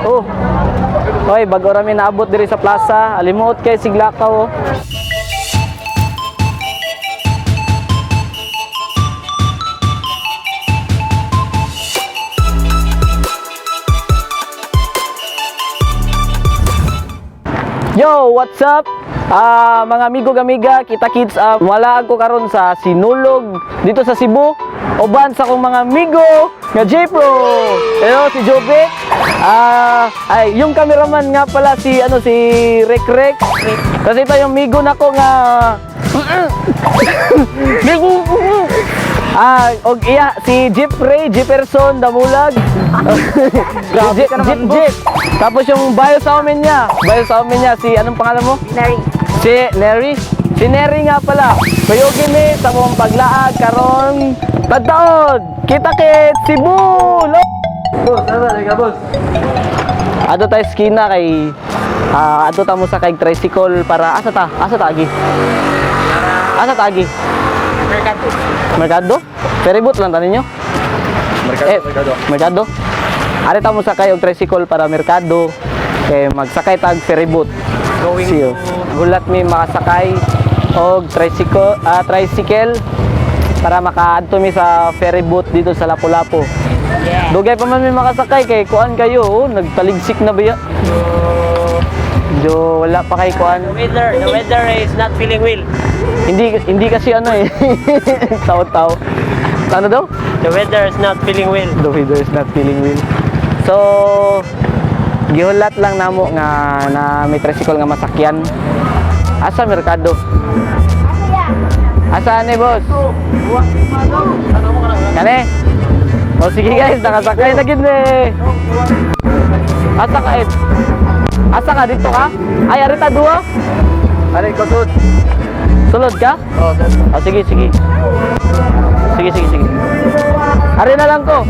Oh. Hoy, bago rami naabot diri sa plaza, alimuot kay Siglakaw. Oh. Yo, what's up? Mga amigo-amiga, kita kids, wala ako karon sa Sinulog dito sa Cebu. Uban sa akong mga amigo nga J-Pro. Hello, si Jobek. Ay, yung cameraman nga pala si Rek. Kasi ito yung amigo nako nga og iya si Jefferson Damulag. Grabe ka naman, Jeep. Tapos yung bio sa amin niya si anong pangalan mo? Neri. Si Neri nga pala. Bayogin ni sa mong paglaag karon tadtaon. Kita kit Cebu. Boss, boss. Ato tayo skina kay ato ta mo sa kay tricycle para asa ta agi. Merkado? Ferryboat lang tanin nyo? Merkado. Ari ta mo sakay og tricycle para merkado. Kay magsakay tag ferryboat. Gulat mi makasakay og tricycle para makaadto mi sa ferryboat dito sa Lapu-Lapu. Yeah. Dugay pa man mi makasakay kay kuan kayo, nagtaligsik na biya. Jo, wala pa kay kuan. The weather is not feeling well. Hindi kasi tao. Ano daw? The weather is not feeling well. The weather is not feeling well. So, gihulat lang namo nga na may tricycle nga masakyan. Asa merkado? Asa ni boss? Kani? O sige guys, nakasakay na gid eh. Asa ka dito ka? Ay arita duwa? Ari ko sud. Sulod ka? Oo. Oh, sige. Sige. Ari na lang ko.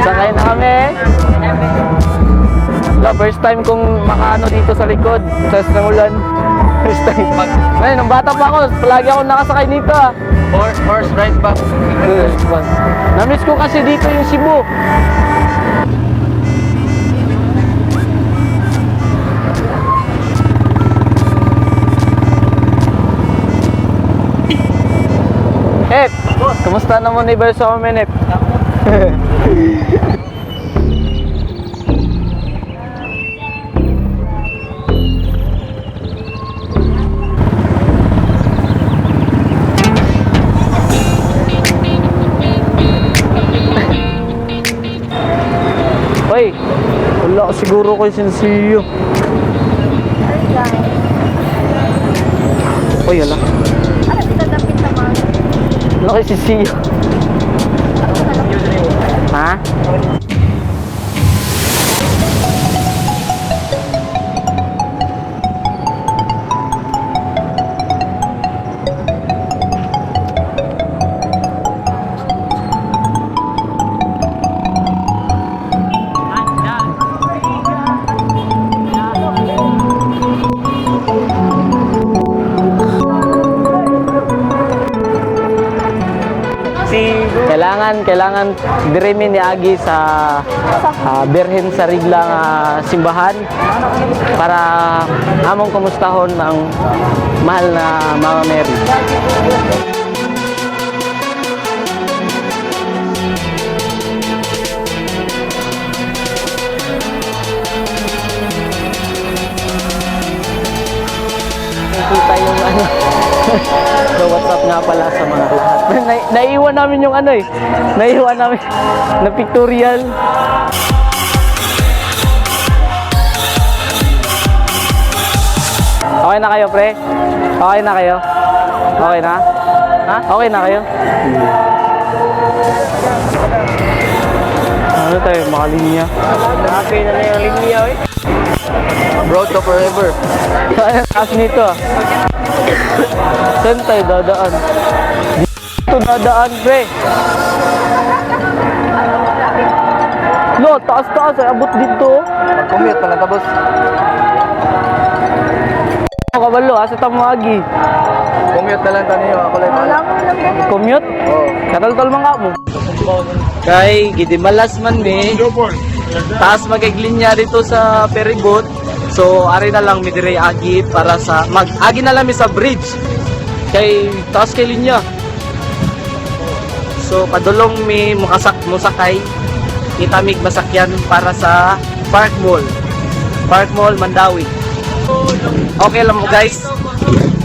Sakay na kami. First time kong makaano dito sa likod sa Sangulan. First time. Ngayon, nung bata pa ako, palagi ako nakasakay dito Horse ride ba? Namiss ko kasi dito yung Cebu. Kumusta naman ni Berso Minip? Hoy, wala siguro kay Sensiyo. Hoy, wala. Ano kay Sensiyo? Ha? Kailangan dirimi ni Agi sa Birhen sa Rigla nga simbahan para among kumustahon ang mahal na Mama Mary. Kita yung so what's up nga pala sa mga lahat. Naiiwan namin yung naiiwan namin na pictorial. Okay na kayo, pre? Okay na kayo? Okay na? Ha? Okay na kayo? Ano tayo, makalinya? Happy na yung linya eh. Road to forever. Kasi nito saan tayo dadaan? Dito dadaan, pre. No, taas ay abot dito. Commute pala tapos. Kabalo, asa tamagi. Commute na lang tayo. Ako lang pala. Commute? Oo. Katol-tol mga mo. Kay gidi malas man mi. Taas magiglinya dito sa ferryboat. So ari na lang mi dire agi para sa agi na lang mi sa bridge. Kay taas kay linya. So padulong mi musakay. Itamig masakyan para sa Park Mall. Park Mall Mandawi. Okay lang mo guys.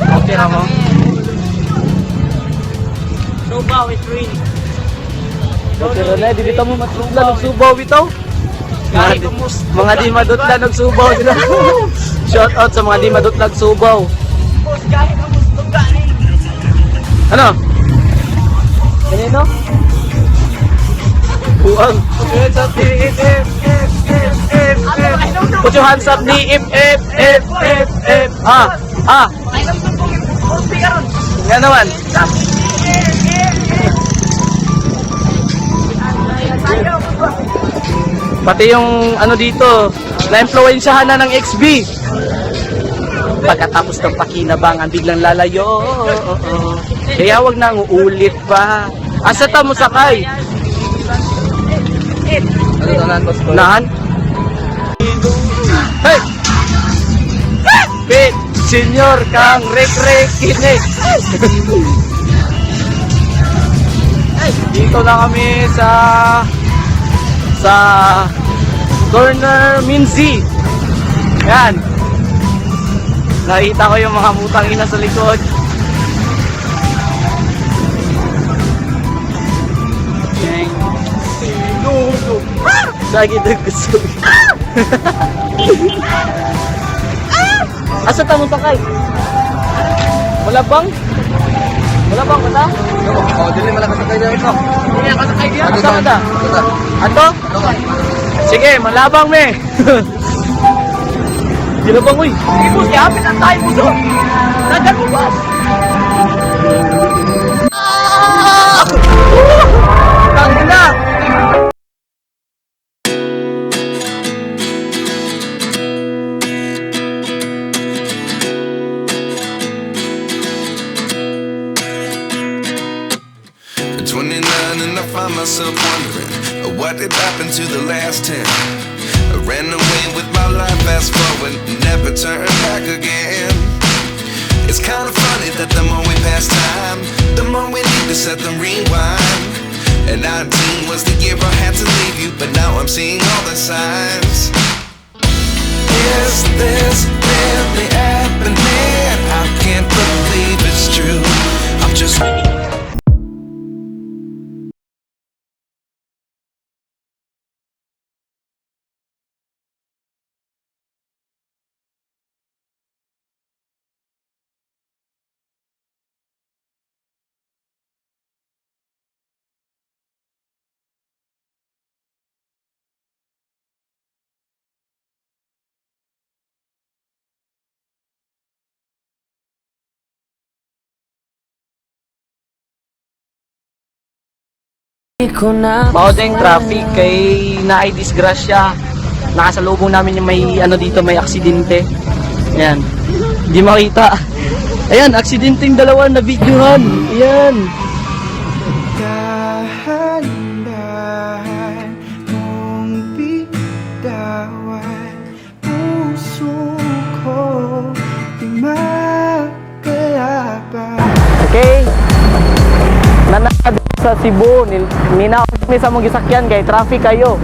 Okay lang mo. Subaw is free. Okay ron na, dito mo matulog subaw bitaw. Mga di madutla nagsubaw sila. Shout out sa mga di madutla nagsubaw. Ano? Kanino? Buang. Put your hands up ni if. Nga naman. Pati yung ano dito, na-influensyahan na ng XB. Pagkatapos ng pakinabangan, biglang lalayo. Kaya wag nang uulit pa. Asa ta mo sakay? Ano naman, boss ko? Nahan? Hey! Pit! Senyor kang rek-rek kinig! Dito na kami sa Corner Minzy. Yan. Nakita ko yung mga putang ina sa likod. Lagi gusto. Asa ta mo sakay? Wala bang? Wala bang kata? Oo, dili malakas sa tayo ito. Hindi ako sakay diyan. Ato Asa kata? Ato? Sige, malabang me. Ginabang uy. Ibus, yapit ang tayo mo doon. Nagagubas. Tangin na. At 29 and I find myself wondering what did happen to the last 10. I ran away with my life, fast forward, never turn back again. It's kind of funny that the more we pass time, the more we need to set the rewind. And 19 was the year I had to leave you, but now I'm seeing all the signs. Is this really happening? I can't believe it's true. I'm just... Maudeng traffic kay naay disgrasya. Nakasalubong namin yung may ano dito, may aksidente. Ayan. Hindi makita. Ayan, aksidenteng dalawa na videohan. Ayan. Dahan-dahan mong bitawan, puso ko di makalaban. Okay. Nanad sa Cebu, ninaon mi sa mong gisakyan kay traffic kayo.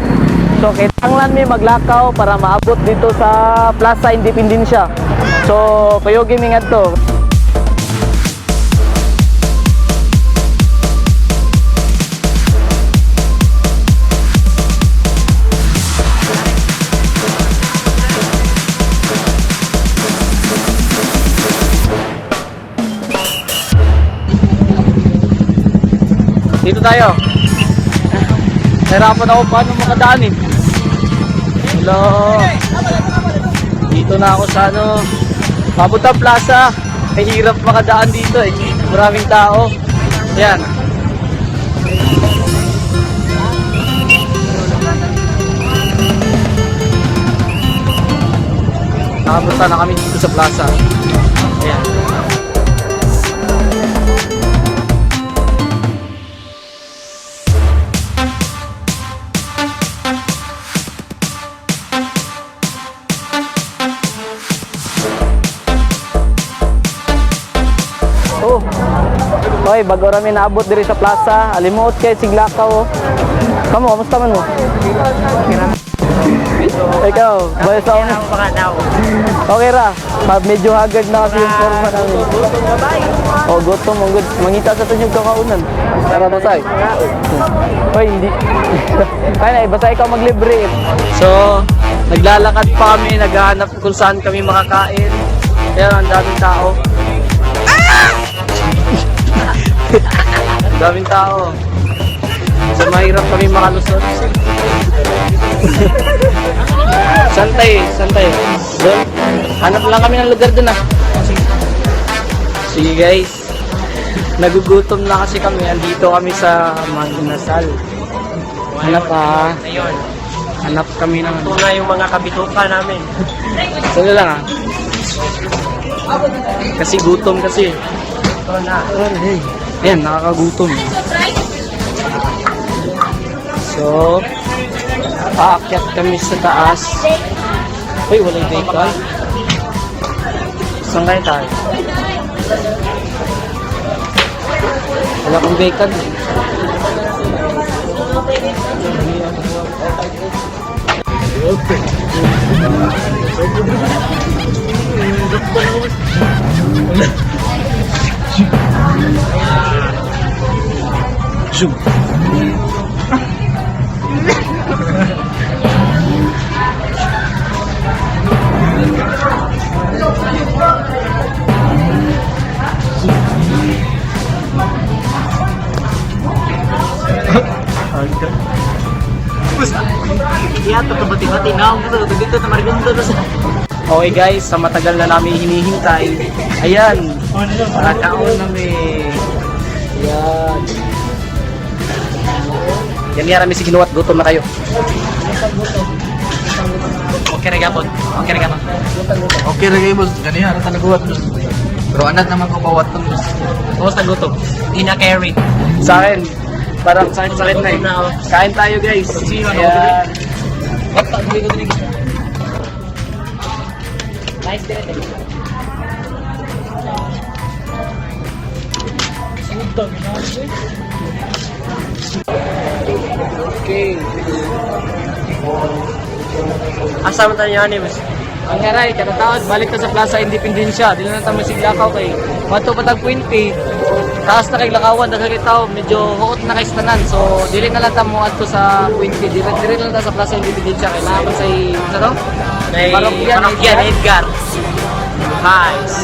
So kailangan mi maglakaw para maabot dito sa Plaza Independencia. So kayo gimi ngadto. Dito tayo. Nahirapan ako paano makadaan eh. Hello. Dito na ako sa ano, Mabuta Plaza. Mahirap makadaan dito eh. Maraming tao. Ayan. Nakapunta na kami dito sa plaza. Ayan. Oy, bago rami naabot diri sa plaza, alimuot kay Siglakaw. Kamo, kamusta man mo? Ikaw, baya sa una. Okay ra. Medyo haggard na kasi yung forma namin. Oh, gutom mo good. Mangita sa tunyog kakaunan. Tara basay. Hoy, hindi. Kaya na, basta ikaw maglibre. So, naglalakad pa kami, naghahanap kung saan kami makakain. Kaya ang daming tao. Ang daming tao. So, mahirap kami makalusot. Santay. Doon. Hanap lang kami ng lugar doon ah. Sige guys. Nagugutom na kasi kami. Andito kami sa Maginasal. Hanap kami ng... Ito na yung mga kabituka namin. Sige lang ah. Kasi gutom kasi. Ito na. Ayan, nakakagutom. So, aakyat kami sa taas. Uy, wala yung bacon. Saan kayo tayo? Wala kong bacon. Zoom. Okay guys, sa matagal na namin hinihintay, ayan, nakakaon namin. Ayan. Yan nga, sige nuwat, gutom na kayo. Okay na gapon. Okay na kayo, boss. Ganyan, harap na naguwat. Pero anad naman ko bawat to, boss. Kumusta gutom? Hindi na carry. Sa akin, parang sakit-sakit na eh. Kain tayo guys. Ayan. Nice din. Okay. Asa man tayo ani, mas? Ang haray, katataod, balik ka sa Plaza Independencia. Dili na tayo Siglakaw kay Wato patag 20. Taas na kay Lakawan, nakakitaw, medyo huot na kay Stanan. So, dili na lang tamo adto sa 20. Dire lang ta sa Plaza Independencia kay naman sa sa to? Kay Parokyan Edgar. Nice.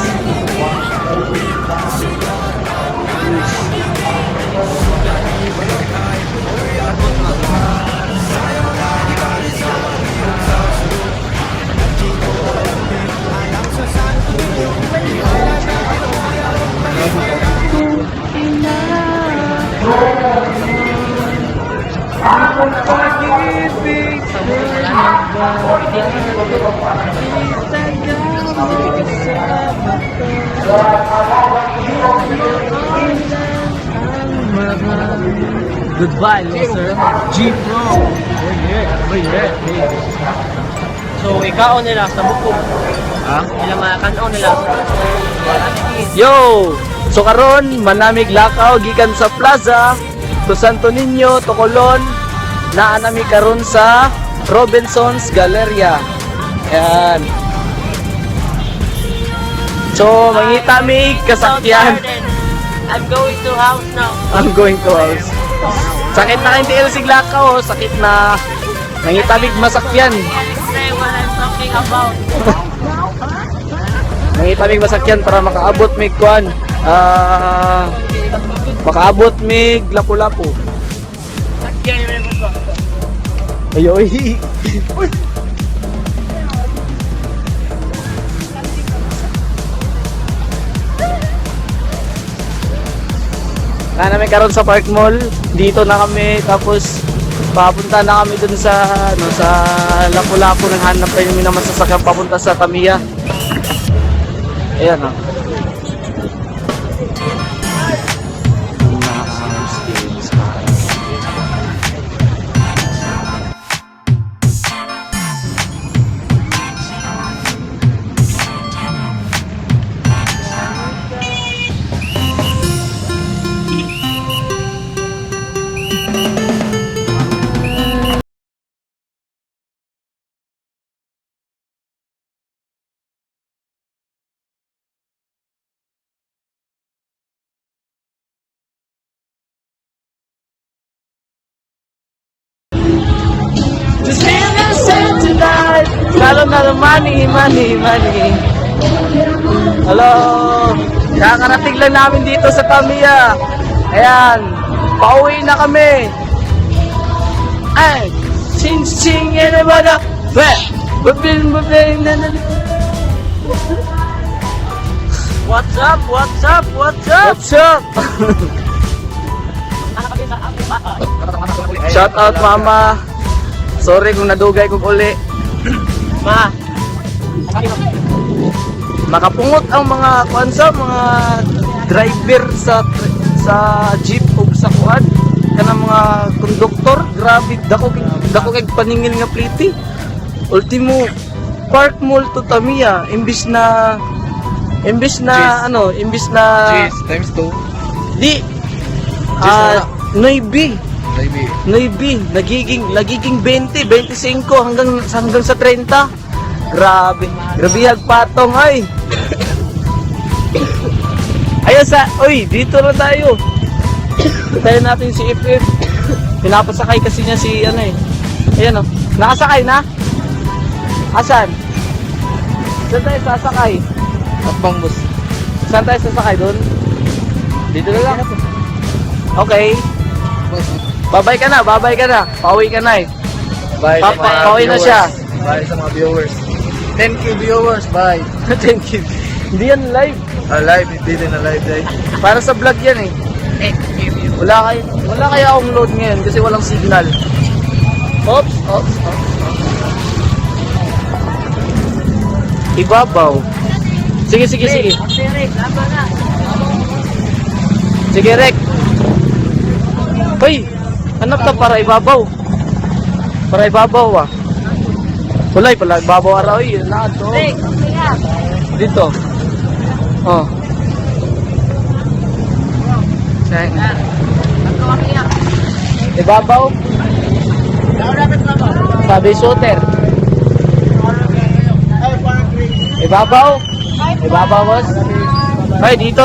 Goodbye, sir. G-Pro. Oh yeah. So, ikaon nila sa bukog. Ha? Ilang mga kanon nila. Yo! So karon manamig lakaw gikan sa plaza to Santo Niño to Colon, naa nami karon sa Robinson's Galleria. Ayan. So mangita mi kasakyan. I'm going to house now. I'm going to house. Sakit na kayo tiil siglakaw, sakit na mangita mi masakyan. Can't say what I'm talking about. Mangita mi masakyan para makaabot mi kuan. Makaabot mig lapu-lapu. Ayoy. Kaya namin karon sa Park Mall. Dito na kami tapos papunta na kami dun sa sa lapu-lapu, naghanap tayo namin ng masasakyan papunta sa Tamiya. Ayan ha. To see the sun tonight. Nalo, money. Hello. Nakakarating lang namin dito sa Tamiya. Ayan. Pauwi na kami. Ay. Ching, yan naman na. Bubin. What's up? Shout out mama. Sorry kung nadugay kong uli. Ma, Makapungot ang mga mga driver sa jeep ug sa kuan kanang mga konduktor. Grabe dako kay paningil nga pliti. Ultimo Park Mall to Tamiya imbis na Jeez. Times 2. di Jeez, Noibi Maybe. nagiging 20, 25 hanggang sa 30. Grabe patong ay. Uy, dito na tayo. Tayo natin si FF. Pinapasakay kasi niya si Ayan oh. Nakasakay na? Asan? Saan tayo sasakay? Takbang bus. Saan tayo sasakay doon? Dito na lang. Okay. Babay ka na. Pauwi ka na eh. Bye sa mga Pauwi na viewers. siya. Bye sa mga viewers. 10k viewers, bye. Thank you. Hindi yan live. Live, hindi din na live guys. Para sa vlog yan eh. Wala kaya akong load ngayon kasi walang signal. Oops. Ibabaw. Sige. tama na. Sige, Rek. Hoy, hanap ka para ibabaw. Wala pala ibabaw araw eh. Lahat to. Hey, okay nga. Dito. Oh. Ako kami nga. Ibabaw. Sabi shooter. Ibabaw, boss. Ay, dito.